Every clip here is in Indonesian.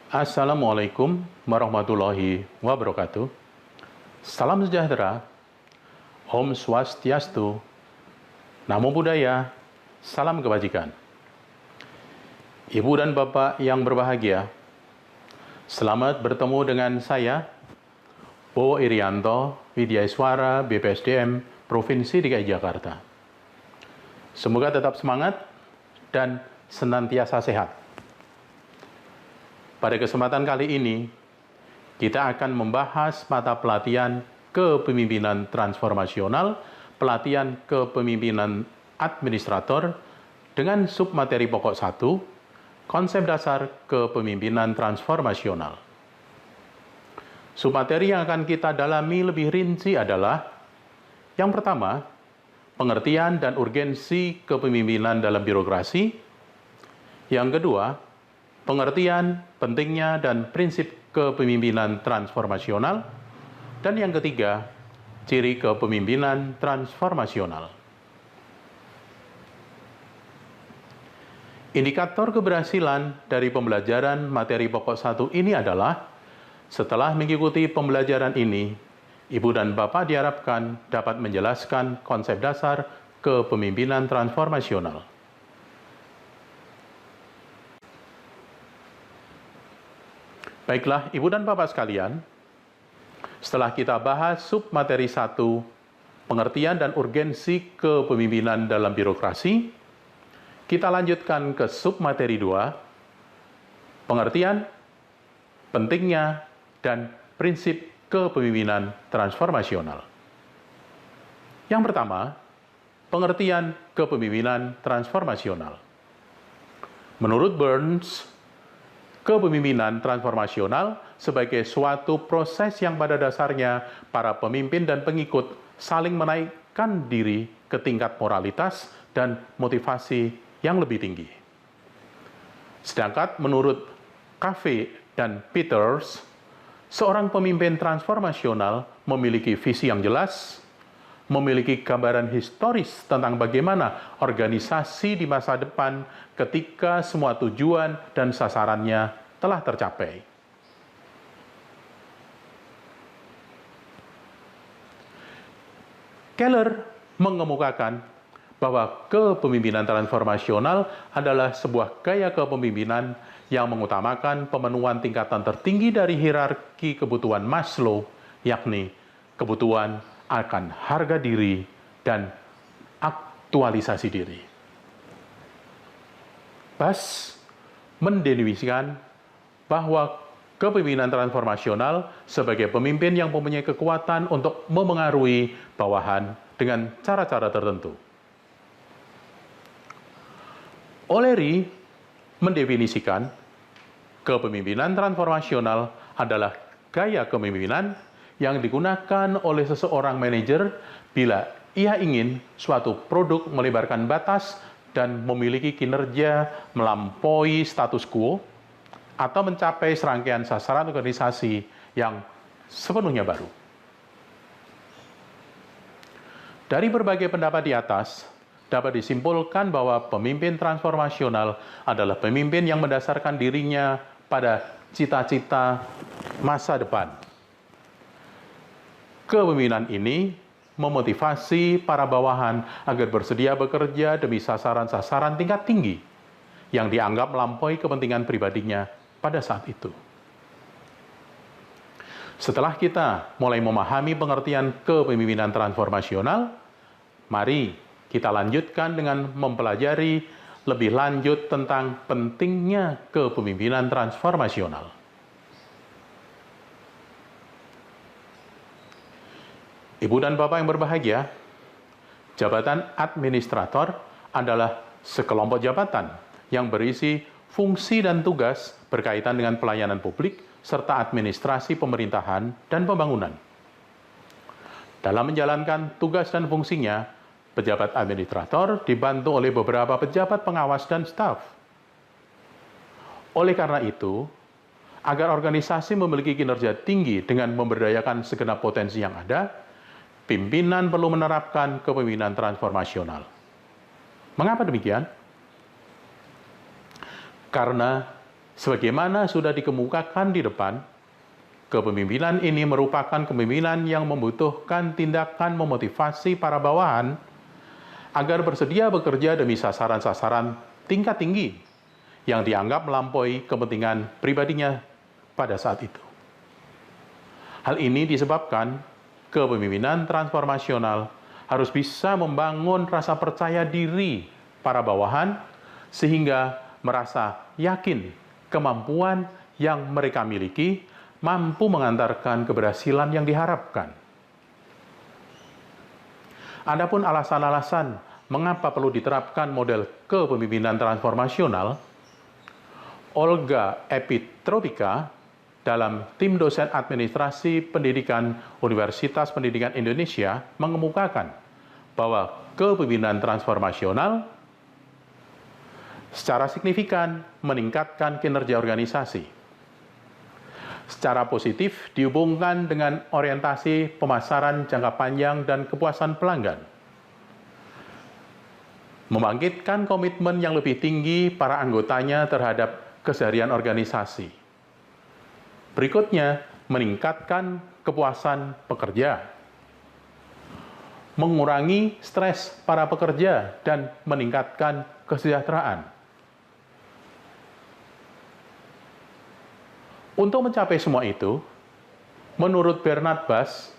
Assalamualaikum warahmatullahi wabarakatuh. Salam sejahtera, Om Swastiastu, Namo Buddhaya, salam kebajikan. Ibu dan Bapak yang berbahagia, selamat bertemu dengan saya, Bowo Irianto, Widyaswara, BPSDM, Provinsi DKI Jakarta. Semoga tetap semangat dan senantiasa sehat. Pada kesempatan kali ini, kita akan membahas mata pelatihan kepemimpinan transformasional, pelatihan kepemimpinan administrator dengan submateri pokok 1, konsep dasar kepemimpinan transformasional. Submateri yang akan kita dalami lebih rinci adalah yang pertama, pengertian dan urgensi kepemimpinan dalam birokrasi. Yang kedua, pengertian, pentingnya, dan prinsip kepemimpinan transformasional. Dan yang ketiga, ciri kepemimpinan transformasional. Indikator keberhasilan dari pembelajaran materi pokok 1 ini adalah, setelah mengikuti pembelajaran ini, Ibu dan Bapak diharapkan dapat menjelaskan konsep dasar kepemimpinan transformasional. Baiklah, Ibu dan Bapak sekalian, setelah kita bahas submateri 1, pengertian dan urgensi kepemimpinan dalam birokrasi, kita lanjutkan ke submateri 2, pengertian, pentingnya, dan prinsip kepemimpinan transformasional. Yang pertama, pengertian kepemimpinan transformasional. Menurut Burns, kepemimpinan transformasional sebagai suatu proses yang pada dasarnya para pemimpin dan pengikut saling menaikkan diri ke tingkat moralitas dan motivasi yang lebih tinggi. Sedangkan menurut Covey dan Peters, seorang pemimpin transformasional memiliki visi yang jelas, memiliki gambaran historis tentang bagaimana organisasi di masa depan ketika semua tujuan dan sasarannya telah tercapai. Keller mengemukakan bahwa kepemimpinan transformasional adalah sebuah gaya kepemimpinan yang mengutamakan pemenuhan tingkatan tertinggi dari hierarki kebutuhan Maslow, yakni kebutuhan akan harga diri dan aktualisasi diri. Bas mendefinisikan bahwa kepemimpinan transformasional sebagai pemimpin yang mempunyai kekuatan untuk memengaruhi bawahan dengan cara-cara tertentu. O'Leary mendefinisikan kepemimpinan transformasional adalah gaya kepemimpinan yang digunakan oleh seseorang manajer bila ia ingin suatu produk melebarkan batas dan memiliki kinerja melampaui status quo atau mencapai serangkaian sasaran organisasi yang sepenuhnya baru. Dari berbagai pendapat di atas, dapat disimpulkan bahwa pemimpin transformasional adalah pemimpin yang mendasarkan dirinya pada cita-cita masa depan. Kepemimpinan ini memotivasi para bawahan agar bersedia bekerja demi sasaran-sasaran tingkat tinggi yang dianggap melampaui kepentingan pribadinya pada saat itu. Setelah kita mulai memahami pengertian kepemimpinan transformasional, mari kita lanjutkan dengan mempelajari lebih lanjut tentang pentingnya kepemimpinan transformasional. Ibu dan Bapak yang berbahagia, jabatan administrator adalah sekelompok jabatan yang berisi fungsi dan tugas berkaitan dengan pelayanan publik serta administrasi pemerintahan dan pembangunan. Dalam menjalankan tugas dan fungsinya, pejabat administrator dibantu oleh beberapa pejabat pengawas dan staf. Oleh karena itu, agar organisasi memiliki kinerja tinggi dengan memberdayakan segenap potensi yang ada, pimpinan perlu menerapkan kepemimpinan transformasional. Mengapa demikian? Karena Sebagaimana sudah dikemukakan di depan, kepemimpinan ini merupakan kepemimpinan yang membutuhkan tindakan memotivasi para bawahan agar bersedia bekerja demi sasaran-sasaran tingkat tinggi yang dianggap melampaui kepentingan pribadinya pada saat itu. Hal ini disebabkan kepemimpinan transformasional harus bisa membangun rasa percaya diri para bawahan sehingga merasa yakin kemampuan yang mereka miliki mampu mengantarkan keberhasilan yang diharapkan. Adapun alasan-alasan mengapa perlu diterapkan model kepemimpinan transformasional, Olga Epitropika dalam tim dosen administrasi pendidikan Universitas Pendidikan Indonesia mengemukakan bahwa kepemimpinan transformasional secara signifikan meningkatkan kinerja organisasi. Secara positif dihubungkan dengan orientasi pemasaran jangka panjang dan kepuasan pelanggan. Membangkitkan komitmen yang lebih tinggi para anggotanya terhadap keseharian organisasi. Berikutnya, meningkatkan kepuasan pekerja. Mengurangi stres para pekerja dan meningkatkan kesejahteraan. Untuk mencapai semua itu, menurut Bernard Bass,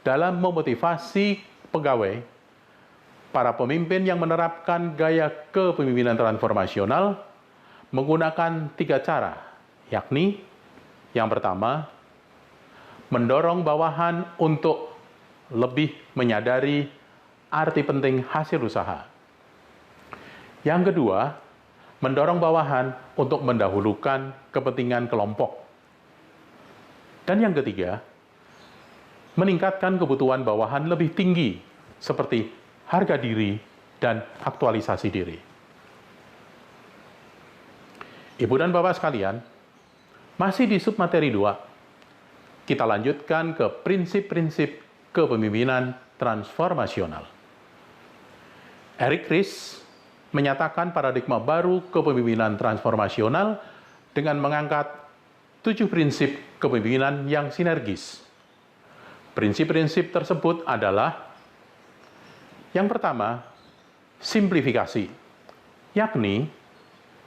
dalam memotivasi pegawai, para pemimpin yang menerapkan gaya kepemimpinan transformasional menggunakan 3 cara, yakni yang pertama, mendorong bawahan untuk lebih menyadari arti penting hasil usaha. Yang kedua, mendorong bawahan untuk mendahulukan kepentingan kelompok. Dan yang ketiga, meningkatkan kebutuhan bawahan lebih tinggi, seperti harga diri dan aktualisasi diri. Ibu dan Bapak sekalian, masih di submateri 2, kita lanjutkan ke prinsip-prinsip kepemimpinan transformasional. Eric Ries menyatakan paradigma baru kepemimpinan transformasional dengan mengangkat 7 prinsip kepemimpinan yang sinergis. Prinsip-prinsip tersebut adalah yang pertama, simplifikasi, yakni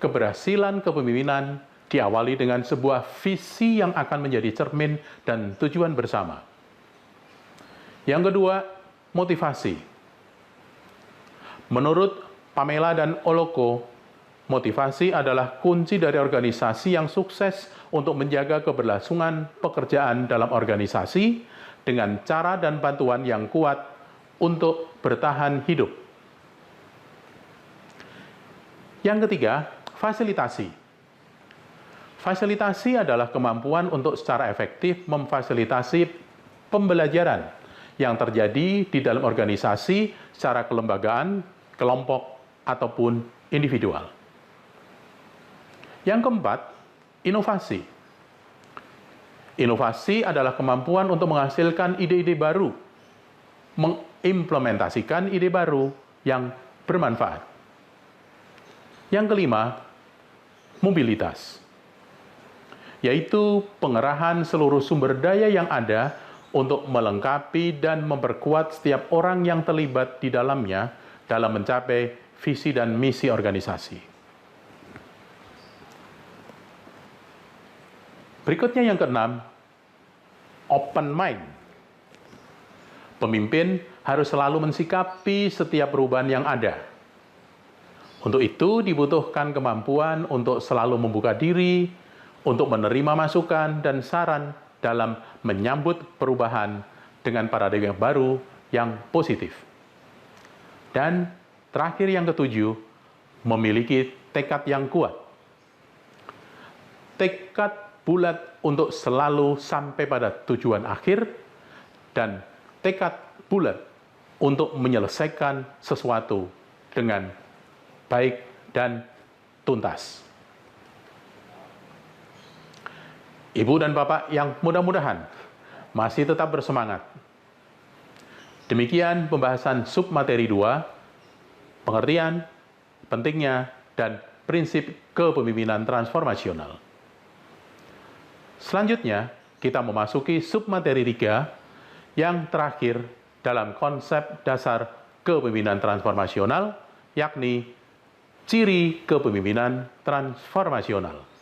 keberhasilan kepemimpinan diawali dengan sebuah visi yang akan menjadi cermin dan tujuan bersama. Yang kedua, motivasi. Menurut Pamela dan Oloko, motivasi adalah kunci dari organisasi yang sukses untuk menjaga keberlangsungan pekerjaan dalam organisasi dengan cara dan bantuan yang kuat untuk bertahan hidup. Yang ketiga, fasilitasi. Fasilitasi adalah kemampuan untuk secara efektif memfasilitasi pembelajaran yang terjadi di dalam organisasi secara kelembagaan, kelompok, ataupun individual. Yang keempat, inovasi. Inovasi adalah kemampuan untuk menghasilkan ide-ide baru, mengimplementasikan ide baru yang bermanfaat. Yang kelima, mobilitas, yaitu pengerahan seluruh sumber daya yang ada untuk melengkapi dan memperkuat setiap orang yang terlibat di dalamnya dalam mencapai visi dan misi organisasi. Berikutnya yang keenam, open mind. Pemimpin harus selalu mensikapi setiap perubahan yang ada. Untuk itu dibutuhkan kemampuan untuk selalu membuka diri, untuk menerima masukan dan saran dalam menyambut perubahan dengan paradigma baru yang positif. Dan terakhir yang ketujuh, memiliki tekad yang kuat. Tekad bulat untuk selalu sampai pada tujuan akhir, dan tekad bulat untuk menyelesaikan sesuatu dengan baik dan tuntas. Ibu dan Bapak yang mudah-mudahan masih tetap bersemangat. Demikian pembahasan submateri 2, pengertian, pentingnya, dan prinsip kepemimpinan transformasional. Selanjutnya, kita memasuki submateri 3 yang terakhir dalam konsep dasar kepemimpinan transformasional, yakni ciri kepemimpinan transformasional.